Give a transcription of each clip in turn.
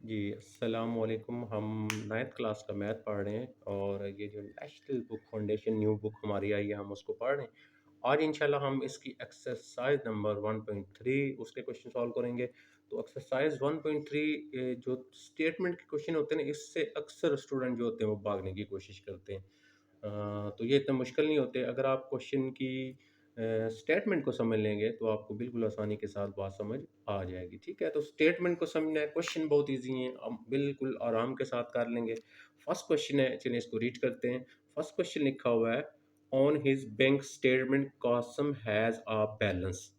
जी, अस्सलाम वालेकुम। हम 9th क्लास का मैथ पढ़ रहे हैं और ये जो national book foundation new book हमारी आई है, हम उसको पढ़ रहे हैं। आज इंशाल्लाह हम इसकी एक्सरसाइज नंबर 1.3 उसके क्वेश्चन सॉल्व करेंगे। तो एक्सरसाइज 1.3 जो स्टेटमेंट के क्वेश्चन होते हैं ना, इससे अक्सर स्टूडेंट जो होते हैं वो भागने की कोशिश करते हैं। तो ये इतना मुश्किल नहीं होते अगर आप क्वेश्चन की स्टेटमेंट को समझ लेंगे तो आपको बिल्कुल आसानी के साथ बात समझ आ जाएगी। ठीक है, तो स्टेटमेंट को समझना है, क्वेश्चन बहुत इजी है, हम बिल्कुल आराम के साथ कर लेंगे। फर्स्ट क्वेश्चन है, चलिए इसको रीड करते हैं। फर्स्ट क्वेश्चन लिखा हुआ है, on his bank statement Kasam has a balance.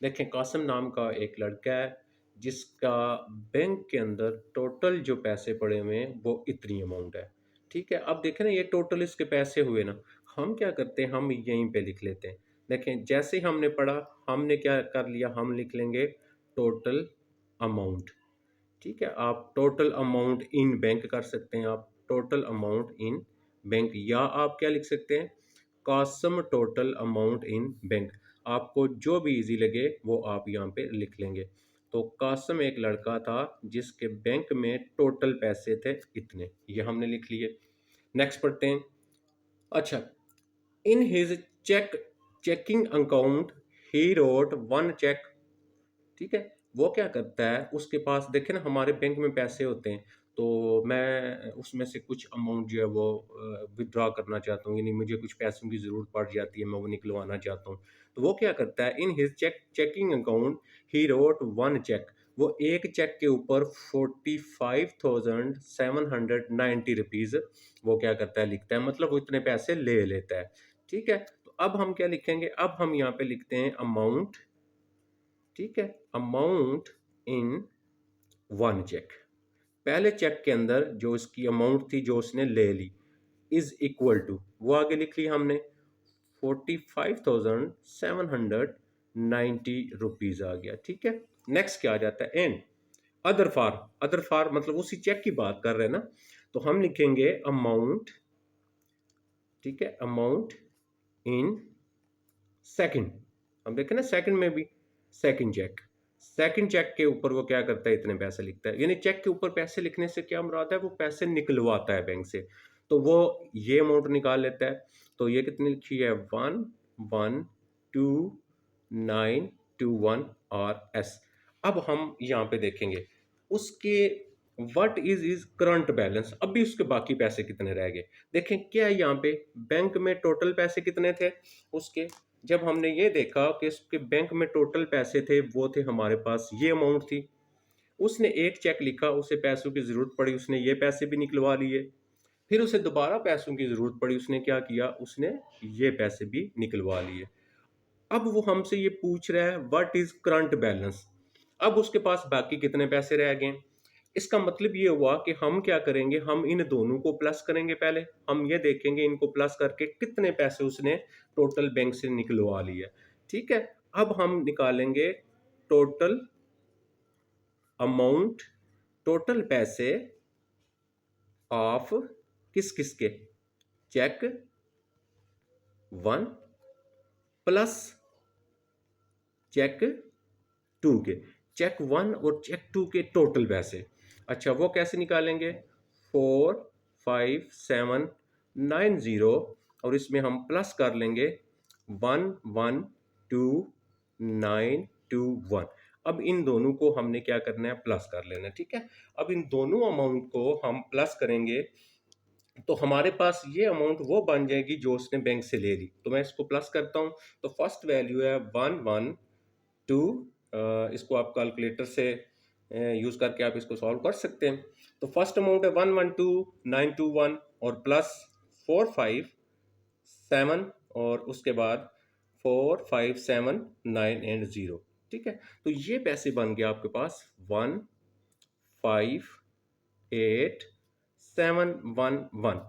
देखें, कासम नाम का एक लड़का है जिसका बैंक के अंदर टोटल जो पैसे पड़े हुए हैं वो इतनी अमाउंट है। ठीक है, अब देखें ना, ये टोटल इसके पैसे हुए ना, हम क्या करते हैं, हम यहीं पे लिख लेते हैं। देखें, जैसे ही हमने पढ़ा, हमने क्या कर लिया, हम लिख लेंगे टोटल अमाउंट। ठीक है, आप टोटल अमाउंट इन बैंक कर सकते हैं, आप टोटल अमाउंट इन बैंक, या आप क्या लिख सकते हैं, Kasam total amount in bank. आपको जो भी इजी लगे वो आप यहाँ पे लिख लेंगे। तो कासम एक लड़का था जिसके बैंक में टोटल पैसे थे इतने, ये हमने लिख लिए। नेक्स्ट पढ़ते हैं। अच्छा, in his checking account he wrote one check. ठीक है, वो क्या करता है, उसके पास देखे ना, हमारे बैंक में पैसे होते हैं, तो मैं उसमें से कुछ अमाउंट जो है वो विथड्रॉ करना चाहता हूँ, यानी मुझे कुछ पैसों की ज़रूरत पड़ जाती है, मैं वो निकलवाना चाहता हूँ। तो वो क्या करता है, in his checking account he wrote one check. वो एक चेक के ऊपर 45,790 रुपीज़ वो क्या करता है, लिखता है, मतलब वो इतने पैसे ले लेता है। ठीक है, तो अब हम क्या लिखेंगे, अब हम यहाँ पे लिखते हैं अमाउंट। ठीक है, अमाउंट इन वन चेक। पहले चेक के अंदर जो इसकी अमाउंट थी जो उसने ले ली इज इक्वल टू, वो आगे लिख लिया हमने, 45,790 रुपीज आ गया। ठीक है, नेक्स्ट क्या आ जाता है, एंड अदर फार। अदर फार मतलब उसी चेक की बात कर रहे हैं ना, तो हम लिखेंगे अमाउंट। ठीक है, अमाउंट इन सेकंड। हम देखें ना, सेकंड में भी सेकंड चेक, सेकंड चेक के ऊपर वो क्या करता है, इतने पैसे लिखता है। यानी चेक के ऊपर पैसे लिखने से क्या मुराद है, वो पैसे निकलवाता है बैंक से, तो वो ये अमाउंट निकाल लेता है। तो ये कितनी लिखी है, 1,1,2,9,2,1 और एस। अब हम यहाँ पे देखेंगे उसके व्हाट इज करंट बैलेंस, अब भी उसके बाकी पैसे कितने रह गए। देखें, क्या है यहाँ पे, बैंक में टोटल पैसे कितने थे उसके, जब हमने ये देखा कि इसके बैंक में टोटल पैसे थे, वो थे हमारे पास ये अमाउंट थी। उसने एक चेक लिखा, उसे पैसों की ज़रूरत पड़ी, उसने ये पैसे भी निकलवा लिए। फिर उसे दोबारा पैसों की ज़रूरत पड़ी, उसने क्या किया, उसने ये पैसे भी निकलवा लिए। अब वो हमसे ये पूछ रहा है व्हाट इज़ करंट बैलेंस, अब उसके पास बाकी कितने पैसे रह गए। इसका मतलब ये हुआ कि हम क्या करेंगे, हम इन दोनों को प्लस करेंगे। पहले हम ये देखेंगे इनको प्लस करके कितने पैसे उसने टोटल बैंक से निकलवा लिए। ठीक है, अब हम निकालेंगे टोटल अमाउंट, टोटल पैसे ऑफ किस किस के, check one plus check two के, चेक वन और चेक टू के टोटल पैसे। अच्छा, वो कैसे निकालेंगे, 4,5,7,9,0 और इसमें हम प्लस कर लेंगे 1,1,2,9,2,1। अब इन दोनों को हमने क्या करना है, प्लस कर लेना है। ठीक है, अब इन दोनों अमाउंट को हम प्लस करेंगे तो हमारे पास ये अमाउंट वो बन जाएगी जो उसने बैंक से ले ली। तो मैं इसको प्लस करता हूँ, तो फर्स्ट वैल्यू है 1,1,2। इसको आप कैलकुलेटर से यूज़ करके आप इसको सॉल्व कर सकते हैं। तो फर्स्ट अमाउंट है 1,1,2,9,2,1 और प्लस 4,5,7 और उसके बाद 4,5,7,9 एंड 0। ठीक है, तो ये पैसे बन गए आपके पास 1,5,8,7,1,1।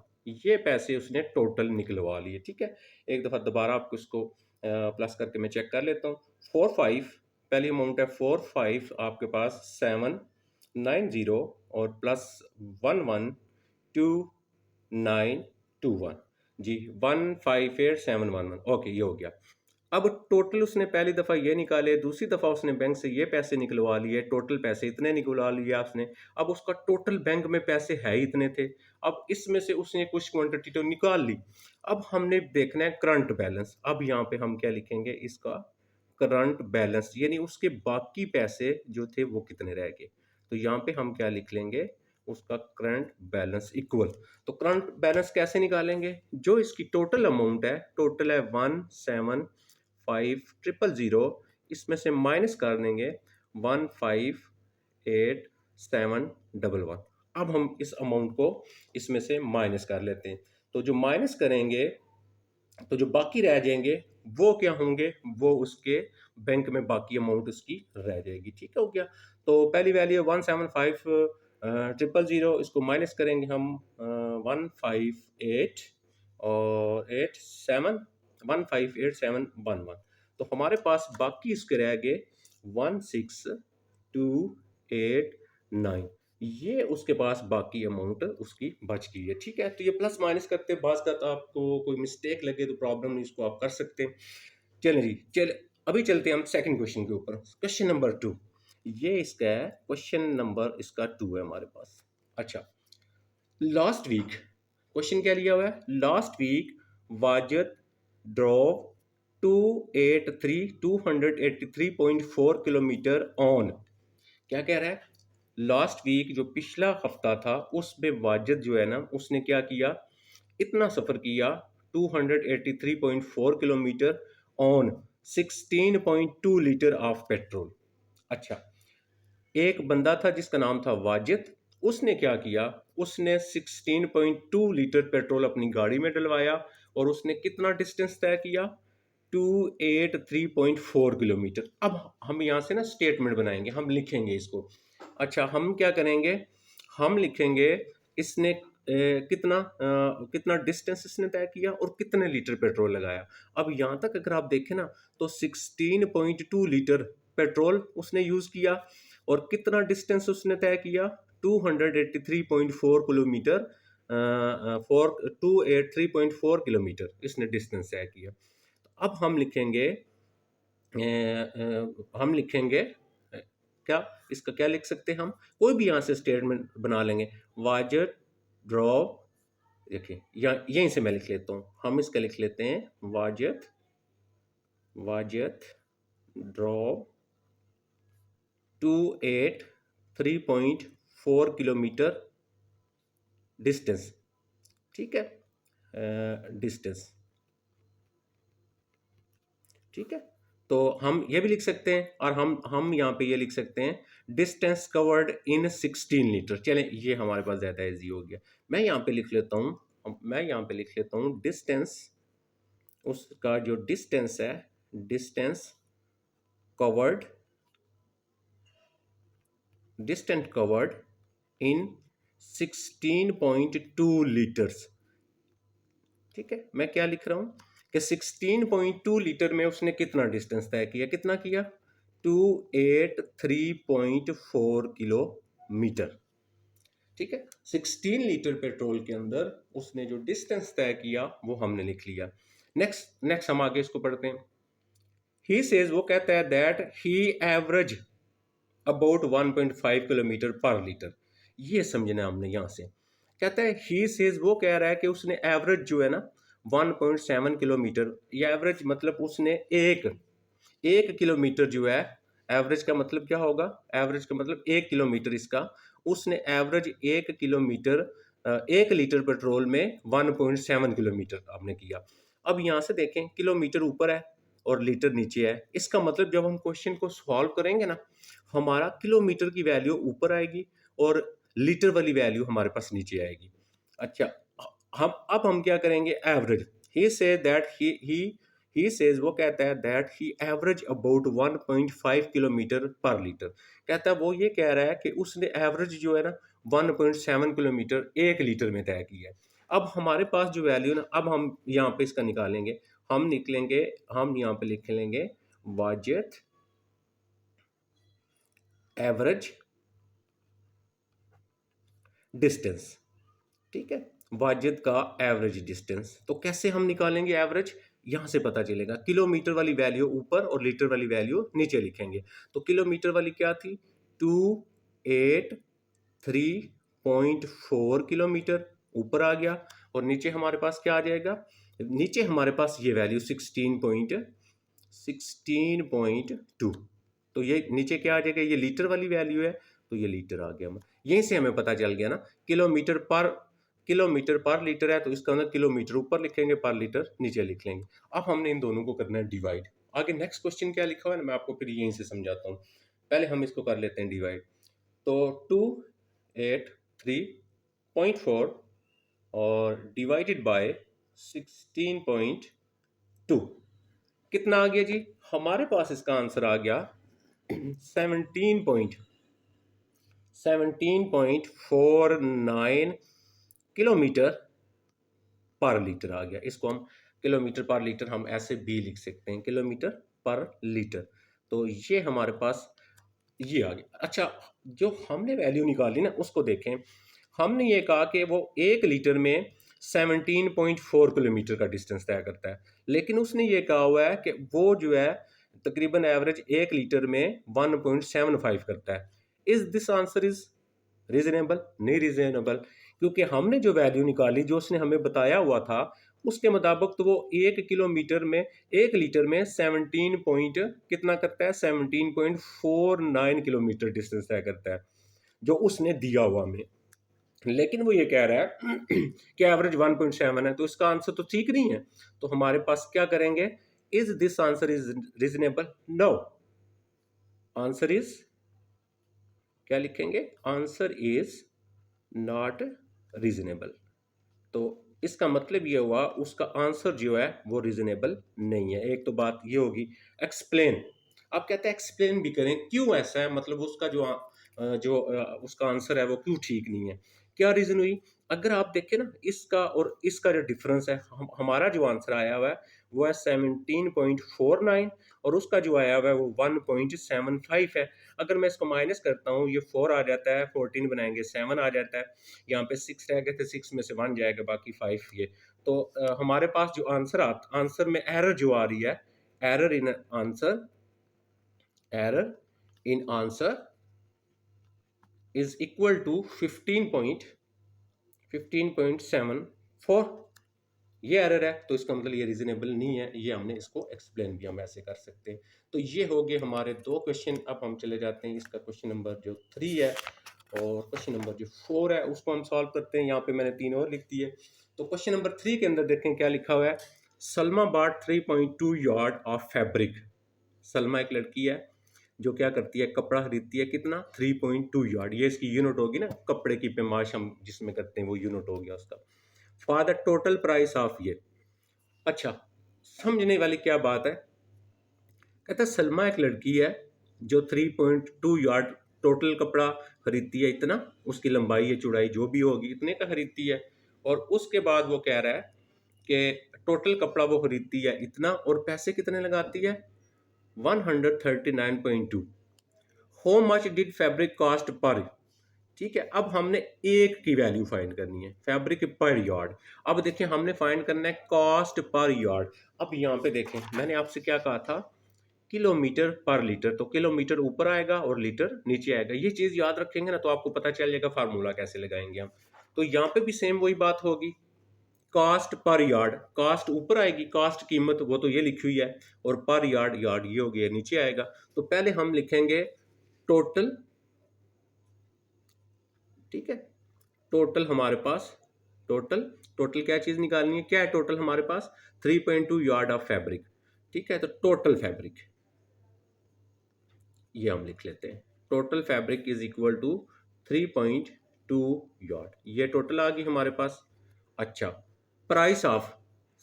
ये पैसे उसने टोटल निकलवा लिए। ठीक है, एक दफ़ा दोबारा आपको इसको प्लस करके मैं चेक कर लेता हूँ। 4,5 पहली अमाउंट है, 4,5 आपके पास 7,9,0 और प्लस 1,1,2,9,2,1 जी, 1,5,8,7,1,1। ओके, ये हो गया। अब टोटल उसने पहली दफ़ा ये निकाले, दूसरी दफ़ा उसने बैंक से ये पैसे निकलवा लिए, टोटल पैसे इतने निकलवा लिए उसने। अब उसका टोटल बैंक में पैसे है ही इतने थे। अब इसमें से उसने कुछ क्वांटिटी तो निकाल ली। अब हमने देखना है करंट बैलेंस। अब यहाँ पे हम क्या लिखेंगे, इसका करंट बैलेंस, यानी उसके बाकी पैसे जो थे वो कितने रह गए। तो यहाँ पे हम क्या लिख लेंगे, उसका करंट बैलेंस इक्वल। तो करंट बैलेंस कैसे निकालेंगे, जो इसकी टोटल अमाउंट है, टोटल है 1,7,5,000, इसमें से माइनस कर देंगे 1,5,8,7,1,1। अब हम इस अमाउंट को इसमें से माइनस कर लेते हैं। तो जो माइनस करेंगे तो जो बाकी रह जाएंगे वो क्या होंगे, वो उसके बैंक में बाकी अमाउंट उसकी रह जाएगी। ठीक है, हो गया। तो पहली वैल्यू 1,7,5,000, इसको माइनस करेंगे हम 1,5,8 और 1,5,8,7,1,1। तो हमारे पास बाकी इसके रह गए 1,6,2,8,9। ये उसके पास बाकी अमाउंट उसकी बच गई है। ठीक है, तो ये प्लस माइनस करते हैं, बात करता आपको कोई मिस्टेक लगे तो प्रॉब्लम नहीं, इसको आप कर सकते हैं। चलें जी, चले अभी चलते हैं हम सेकंड क्वेश्चन के ऊपर। क्वेश्चन नंबर 2, ये इसका है, क्वेश्चन नंबर इसका 2 है हमारे पास। अच्छा, लास्ट वीक, क्वेश्चन क्या लिया हुआ है, last week Wajid drove 283 kilometre on. क्या कह रहा है, लास्ट वीक जो पिछला हफ्ता था उसमें वाजिद जो है ना, उसने क्या किया, इतना सफ़र किया 283.4 kilometre on 16.2 litre of petrol. अच्छा, एक बंदा था जिसका नाम था वाजिद, उसने क्या किया, उसने 16.2 लीटर पेट्रोल अपनी गाड़ी में डलवाया और उसने कितना डिस्टेंस तय किया, 283.4 किलोमीटर। अब हम यहाँ से ना स्टेटमेंट बनाएंगे, हम लिखेंगे इसको। अच्छा, हम क्या करेंगे, हम लिखेंगे इसने कितना डिस्टेंस इसने तय किया और कितने लीटर पेट्रोल लगाया। अब यहाँ तक अगर आप देखें ना, तो 16.2 लीटर पेट्रोल उसने यूज़ किया और कितना डिस्टेंस उसने तय किया, 283.4 किलोमीटर, 283.4 किलोमीटर इसने डिस्टेंस तय किया। अब हम लिखेंगे हम लिखेंगे क्या, इसका क्या लिख सकते हैं हम, कोई भी यहाँ से स्टेटमेंट बना लेंगे। वाजर ड्रॉ, देखिए यहीं से मैं लिख लेता हूँ, हम इसका लिख लेते हैं वाजत, वाजत ड्रॉ 283.4 किलोमीटर डिस्टेंस। ठीक है, डिस्टेंस। ठीक है, तो हम ये भी लिख सकते हैं और हम यहाँ पे ये लिख सकते हैं डिस्टेंस कवर्ड इन 16 लीटर। चलें, ये हमारे पास ज़्यादा ईजी हो गया। मैं यहाँ पे लिख लेता हूँ, मैं यहाँ पे लिख लेता हूँ डिस्टेंस, उसका जो डिस्टेंस है, distance covered, distance covered in 16.2 litres. ठीक है, मैं क्या लिख रहा हूँ कि 16.2 लीटर में उसने कितना डिस्टेंस तय किया, कितना किया, 283.4 किलोमीटर। ठीक है, 16 लीटर पेट्रोल के अंदर उसने जो डिस्टेंस तय किया वो हमने लिख लिया। नेक्स्ट नेक्स्ट हम आगे इसको पढ़ते हैं। ही सेज, वो कहता है that he average about 1.5 kilometre पर लीटर। ये समझना हमने यहाँ से, कहता है ही सेज, वो कह रहा है कि उसने एवरेज जो है ना 1.7 किलोमीटर, ये एवरेज मतलब उसने एक एक किलोमीटर जो है, एवरेज का मतलब क्या होगा, एवरेज का मतलब 1 किलोमीटर, इसका उसने एवरेज 1 किलोमीटर 1 लीटर पेट्रोल में 1.7 किलोमीटर आपने किया। अब यहाँ से देखें, किलोमीटर ऊपर है और लीटर नीचे है, इसका मतलब जब हम क्वेश्चन को सॉल्व करेंगे ना, हमारा किलोमीटर की वैल्यू ऊपर आएगी और लीटर वाली वैल्यू हमारे पास नीचे आएगी। अच्छा, हम क्या करेंगे, average, he say that he says, वो कहता है that he average about 1.5 kilometre पर लीटर। कहता है, वो ये कह रहा है कि उसने एवरेज जो है ना 1.7 किलोमीटर 1 लीटर में तय किया है। अब हमारे पास जो वैल्यू ना, अब हम यहाँ पे इसका निकालेंगे, हम यहाँ पे लिख लेंगे वाजिद एवरेज डिस्टेंस। ठीक है, वाजिद का एवरेज डिस्टेंस। तो कैसे हम निकालेंगे एवरेज, यहाँ से पता चलेगा। किलोमीटर वाली वैल्यू ऊपर और लीटर वाली वैल्यू नीचे लिखेंगे। तो किलोमीटर वाली क्या थी, 283.4 किलोमीटर ऊपर आ गया, और नीचे हमारे पास क्या आ जाएगा, नीचे हमारे पास ये वैल्यू 16.2। तो ये नीचे क्या आ जाएगा, ये लीटर वाली वैल्यू है, तो ये लीटर आ गया। यहीं से हमें पता चल गया ना, किलोमीटर पर लीटर है, तो इसका मतलब किलोमीटर ऊपर लिखेंगे, पर लीटर नीचे लिख लेंगे। अब हमने इन दोनों को करना है डिवाइड। आगे नेक्स्ट क्वेश्चन क्या लिखा हुआ है ना, मैं आपको फिर यहीं से समझाता हूँ। पहले हम इसको कर लेते हैं डिवाइड। तो 283.4 और डिवाइडेड बाय 16.2 कितना आ गया जी, हमारे पास इसका आंसर आ गया 17.49 किलोमीटर पर लीटर आ गया। इसको हम किलोमीटर पर लीटर हम ऐसे भी लिख सकते हैं, किलोमीटर पर लीटर। तो ये हमारे पास ये आ गया। अच्छा, जो हमने वैल्यू निकाली ना उसको देखें। हमने ये कहा कि वो 1 लीटर में 17.4 किलोमीटर का डिस्टेंस तय करता है, लेकिन उसने ये कहा हुआ है कि वो जो है तकरीबन एवरेज 1 लीटर में 1.75 करता है। Is this answer is reasonable? नहीं रीजनेबल, क्योंकि हमने जो वैल्यू निकाली, जो उसने हमें बताया हुआ था, उसके मुताबिक तो वो 1 किलोमीटर में 1 लीटर में 17 पॉइंट कितना करता है, 17.49 किलोमीटर डिस्टेंस तय करता है, जो उसने दिया हुआ हमें। लेकिन वो ये कह रहा है कि एवरेज 1.7 है, तो इसका आंसर तो ठीक नहीं है। तो हमारे पास क्या करेंगे, is this answer is reasonable? No, answer is क्या लिखेंगे, आंसर इज नॉट रीजनेबल। तो इसका मतलब ये हुआ उसका आंसर जो है वो रीजनेबल नहीं है। एक तो बात ये होगी। एक्सप्लेन, आप कहते हैं एक्सप्लेन भी करें क्यों ऐसा है, मतलब उसका उसका आंसर है वो क्यों ठीक नहीं है, क्या रीजन हुई। अगर आप देखें ना, इसका और इसका जो डिफरेंस है, हमारा जो आंसर आया हुआ है वो है 17.49, और उसका जो आया हुआ है वो 1.75 है। अगर मैं इसको माइनस करता हूँ, ये 4 आ जाता है, 14 बनाएंगे 7 आ जाता है, यहाँ पे 6 रह गए थे, 6 में से 1 जाएगा, बाकी 5 ये। तो हमारे पास जो आंसर में एरर जो आ रही है, error in answer, error in answer is equal to 15.74। ये एरर है, तो इसका मतलब ये रीजनेबल नहीं है। ये हमने इसको एक्सप्लेन भी हम ऐसे कर सकते हैं। तो ये हो गए हमारे 2 क्वेश्चन। अब हम चले जाते हैं इसका क्वेश्चन नंबर जो 3 है, और क्वेश्चन नंबर जो 4 है उसको हम सॉल्व करते हैं। यहाँ पे मैंने 3 और लिख दिए। तो क्वेश्चन नंबर 3 के अंदर देखें क्या लिखा हुआ है। Salma bought 3.2 yard of fabric. Salma एक लड़की है जो क्या करती है, कपड़ा खरीदती है, कितना, 3.2 यार्ड। ये इसकी यूनिट होगी ना, कपड़े की पैमाश हम जिसमें करते हैं वो यूनिट हो गया उसका। For the total price of ये। अच्छा, समझने वाली क्या बात है। कहता है सलमा एक लड़की है जो 3.2 यार्ड टोटल कपड़ा खरीदती है, इतना उसकी लंबाई या चौड़ाई जो भी होगी इतने का खरीदती है। और उसके बाद वो कह रहा है कि टोटल कपड़ा वो खरीदती है इतना, और पैसे कितने लगाती है, 139.2। How much did fabric cost per. ठीक है, अब हमने एक की वैल्यू फाइंड करनी है, फैब्रिक पर यार्ड। अब देखिए हमने फाइंड करना है कॉस्ट पर यार्ड। अब यहाँ पे देखें, मैंने आपसे क्या कहा था, किलोमीटर पर लीटर, तो किलोमीटर ऊपर आएगा और लीटर नीचे आएगा। ये चीज याद रखेंगे ना तो आपको पता चल जाएगा फार्मूला कैसे लगाएंगे हम। तो यहाँ पे भी सेम वही बात होगी, कॉस्ट पर यार्ड, कॉस्ट ऊपर आएगी, कॉस्ट कीमत वो तो ये लिखी हुई है, और पर यार्ड, यार्ड ये हो गया नीचे आएगा। तो पहले हम लिखेंगे टोटल। ठीक है, टोटल हमारे पास, टोटल, टोटल क्या चीज निकालनी है, क्या है टोटल हमारे पास, 3.2 यार्ड ऑफ फैब्रिक। ठीक है, तो टोटल फैब्रिक ये हम लिख लेते हैं, total fabric is equal to 3.2 yard. ये टोटल आ गई हमारे पास। अच्छा, price of,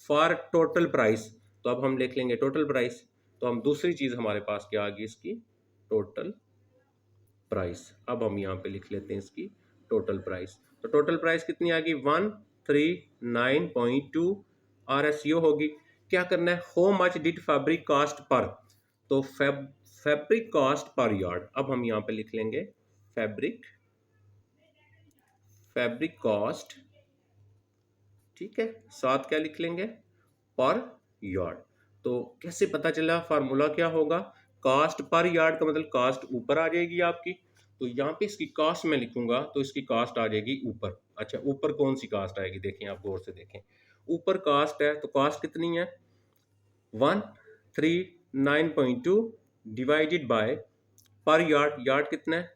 for total price, तो अब हम लिख लेंगे टोटल प्राइस। तो हम दूसरी चीज हमारे पास क्या आ गई इसकी, टोटल प्राइस। अब हम यहाँ पे लिख लेते हैं इसकी टोटल प्राइस। तो टोटल प्राइस कितनी आ गई, 139.2। आर एस यू होगी। क्या करना है, how much did fabric cost per, तो फैब्रिक कॉस्ट पर यार्ड। अब हम यहाँ पे लिख लेंगे फैब्रिक, फैब्रिक कॉस्ट। ठीक है, साथ क्या लिख लेंगे, पर यार्ड। तो कैसे पता चला, फार्मूला क्या होगा, कास्ट पर यार्ड का मतलब कास्ट ऊपर आ जाएगी आपकी। तो यहाँ पे इसकी कास्ट मैं लिखूंगा तो इसकी कास्ट आ जाएगी ऊपर। अच्छा, ऊपर कौन सी कास्ट आएगी, देखें आप गौर से देखें। ऊपर कास्ट है तो कास्ट कितनी है, 139.2 डिवाइडेड बाय पर यार्ड, यार्ड कितना है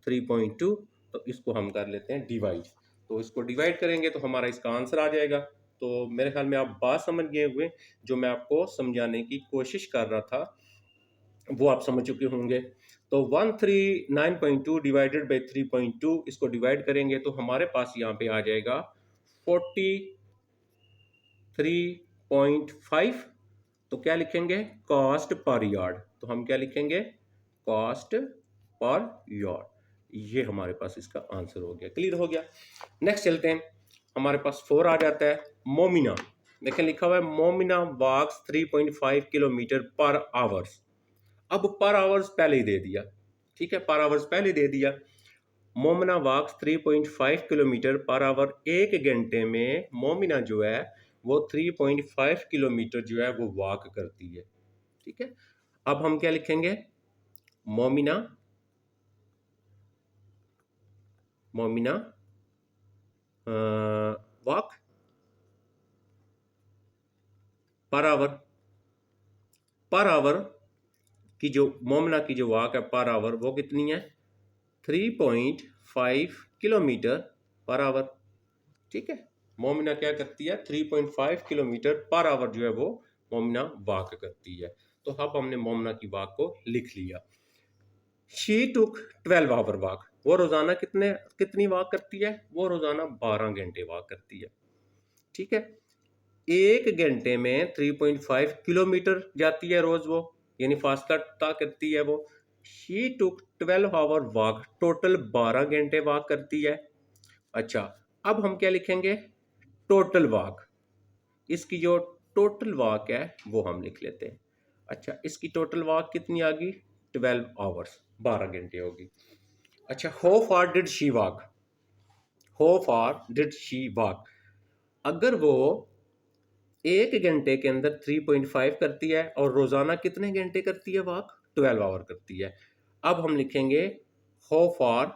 3.2। तो इसको हम कर लेते हैं डिवाइड। तो इसको डिवाइड करेंगे तो हमारा इसका आंसर आ जाएगा। तो मेरे ख्याल में आप बात समझ गए हुए, जो मैं आपको समझाने की कोशिश कर रहा था वो आप समझ चुके होंगे। तो 139.2 डिवाइडेड बाई 3.2, इसको डिवाइड करेंगे तो हमारे पास यहाँ पे आ जाएगा 43.5। तो क्या लिखेंगे, कॉस्ट पर यार्ड। तो हम क्या लिखेंगे, कॉस्ट पर यार्ड। ये हमारे पास इसका आंसर हो गया, क्लियर हो गया। नेक्स्ट चलते हैं, हमारे पास 4 आ जाता है, मोमिना। देखें लिखा हुआ है मोमिना वॉक्स 3.5 किलोमीटर पर आवर्स। अब पर आवर्स पहले ही दे दिया, ठीक है, पर आवर्स पहले दे दिया। मोमिना वॉक्स 3.5 किलोमीटर पर आवर, एक घंटे में मोमिना जो है वो 3.5 किलोमीटर जो है वो वॉक करती है, ठीक है। अब हम क्या लिखेंगे, Momina, Momina walk per hour, per hour की जो मोमिना की जो वॉक है पर आवर वो कितनी है, 3.5 किलोमीटर पर आवर, ठीक है। मोमिना क्या करती है, 3.5 किलोमीटर पर आवर जो है वो मोमिना वॉक करती है। तो अब हमने मोमिना की वॉक को लिख लिया। शी टुक 12 आवर वॉक, वो रोजाना कितनी वॉक करती है, वो रोजाना 12 घंटे वॉक करती है, ठीक है। एक घंटे में 3.5 किलोमीटर जाती है रोज वो, यानी फासला तय करती है वो। She took 12 hour walk, total 12 घंटे वॉक करती है। अच्छा, अब हम क्या लिखेंगे, टोटल वॉक। इसकी जो टोटल वॉक है वो हम लिख लेते हैं। अच्छा, इसकी टोटल वॉक कितनी आ गई, 12 आवर्स, 12 घंटे होगी। अच्छा, how far did she walk, how far did she walk, अगर वो एक घंटे के अंदर 3.5 करती है और रोजाना कितने घंटे करती है वॉक, 12 आवर करती है। अब हम लिखेंगे how far,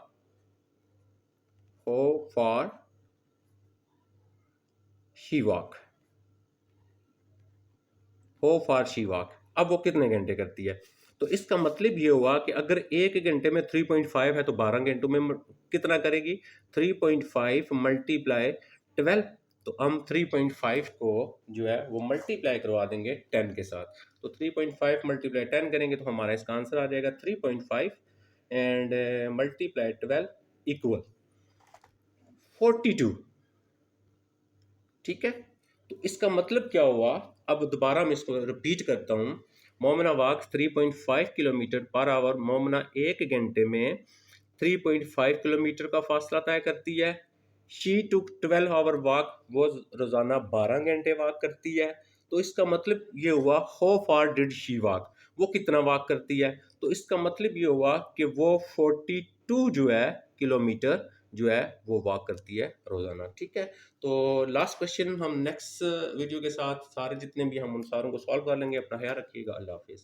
how far she walk, how far she walk, अब वो कितने घंटे करती है। तो इसका मतलब ये हुआ कि अगर एक घंटे में 3.5 है तो 12 घंटों में कितना करेगी, 3.5 मल्टीप्लाई 12। तो हम 3.5 को जो है वो मल्टीप्लाई करवा देंगे 10 के साथ। तो 3.5 मल्टीप्लाई 10 करेंगे तो हमारा इसका आंसर आ जाएगा 3.5 एंड मल्टीप्लाई 12 इक्वल 42, ठीक है। तो इसका मतलब क्या हुआ, अब दोबारा मैं इसको रिपीट करता हूँ। मोमिना वॉक्स 3.5 किलोमीटर पर आवर, मोमिना एक घंटे में 3.5 किलोमीटर का फासला तय करती है। शी टुक 12 आवर वॉक, वो रोजाना 12 घंटे वॉक करती है। तो इसका मतलब ये हुआ how far did she walk, वो कितना वॉक करती है। तो इसका मतलब ये हुआ कि वो 42 जो है किलोमीटर जो है वो वॉक करती है रोजाना, ठीक है। तो लास्ट क्वेश्चन हम नेक्स्ट वीडियो के साथ सारे जितने भी हम उन सारों को सॉल्व कर लेंगे। अपना ख्याल रखिएगा, अल्लाह हाफिज़।